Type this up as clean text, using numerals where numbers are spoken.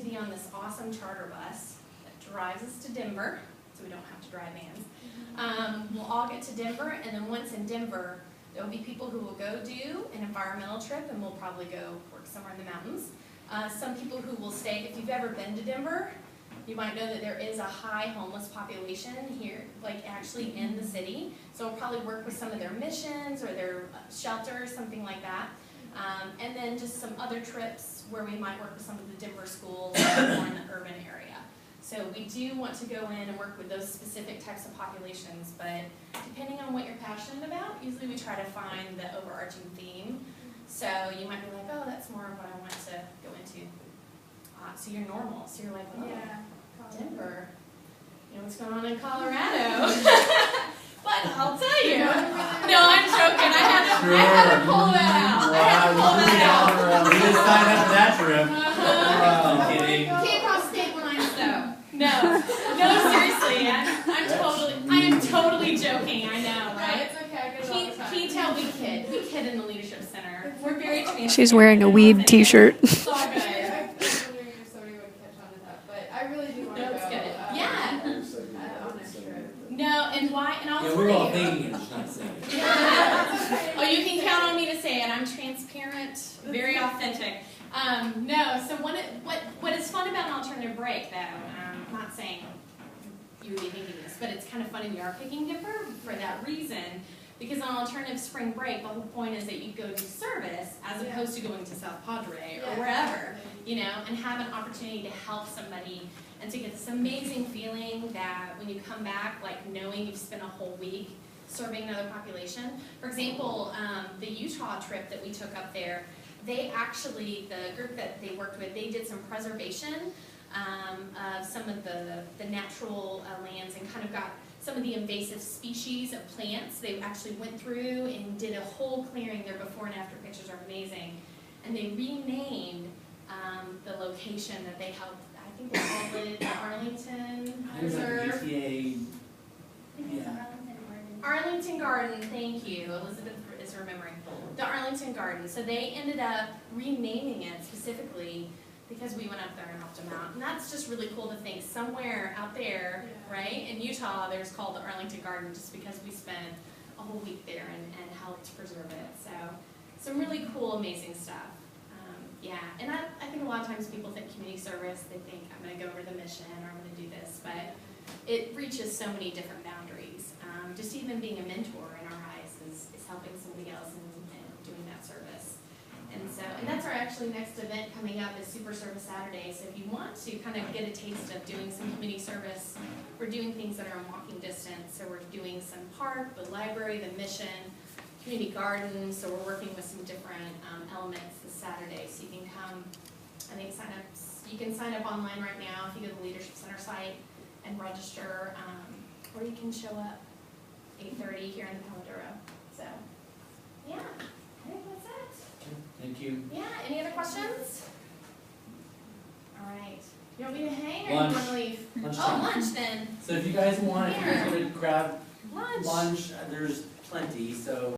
to be on this awesome charter bus that drives us to Denver, so we don't have to drive vans. We'll all get to Denver, and then once in Denver, there will be people who will go do an environmental trip, and we'll probably go work somewhere in the mountains. Some people who will stay, if you've ever been to Denver, you might know that there is a high homeless population here, like actually in the city. So we'll probably work with some of their missions or their shelters, something like that. And then just some other trips where we might work with some of the Denver schools more in the urban area. So we do want to go in and work with those specific types of populations, but depending on what you're passionate about, usually we try to find the overarching theme. So you might be like, oh, that's more of what I want to go into. So you're normal, so you're like, oh, yeah, Denver, you know what's going on in Colorado. But I'll tell you, no, I'm joking, I had to pull that out. I had to pull that out. We just signed up for that trip. I'm kidding. Can't cross state lines though. No, seriously, I am totally joking, I know, right? It's okay, I get it all the time. Can you tell we kid in the Leadership Center. We're very transparent. She's wearing a weed t-shirt. It's all good. I was wondering if somebody would catch on to that, but I really do want to go. That's good. Yeah. On a trip. No, and why? And I'll tell We're all you. thinking it, just not saying it. Oh, you can count on me to say it. I'm transparent, very authentic. No, so what is fun about an alternative break, though, I'm not saying you would be thinking this, but it's kind of funny we are picking Denver for that reason, because on alternative spring break, the whole point is that you go do service as opposed to going to South Padre or wherever, you know, and have an opportunity to help somebody and to get this amazing feeling that when you come back, like knowing you've spent a whole week serving another population. For example, the Utah trip that we took up there, they actually, the group that they worked with, they did some preservation of some of the natural lands and kind of got some of the invasive species of plants. They actually went through and did a whole clearing. Their before and after pictures are amazing. And they renamed the location that they helped, I think they called it the Arlington Preserve. UTA. Arlington Garden, thank you. Elizabeth is remembering. The Arlington Garden. So they ended up renaming it specifically because we went up there and helped them out. And that's just really cool to think somewhere out there, right, in Utah, there's called the Arlington Garden just because we spent a whole week there and helped preserve it. So some really cool, amazing stuff. Yeah, and I think a lot of times people think community service, they think I'm going to go over the mission or I'm going to do this, but it reaches so many different boundaries. Just even being a mentor in our eyes is helping somebody else and doing that service. And that's our actually next event coming up is Super Service Saturday. So if you want to kind of get a taste of doing some community service, we're doing things that are in walking distance. So we're doing some park, the library, the mission, community garden. So we're working with some different elements this Saturday. So you can come, I think you can sign up online right now if you go to the Leadership Center site and register, or you can show up 8:30 here in the Pomodoro. So, yeah, I think that's it. Thank you. Yeah, any other questions? All right. You want me to hang or Lunch. you want to leave? Lunchtime. Oh, lunch then. So if you guys want, if you guys Here. want to grab Lunch. lunch, there's plenty, so.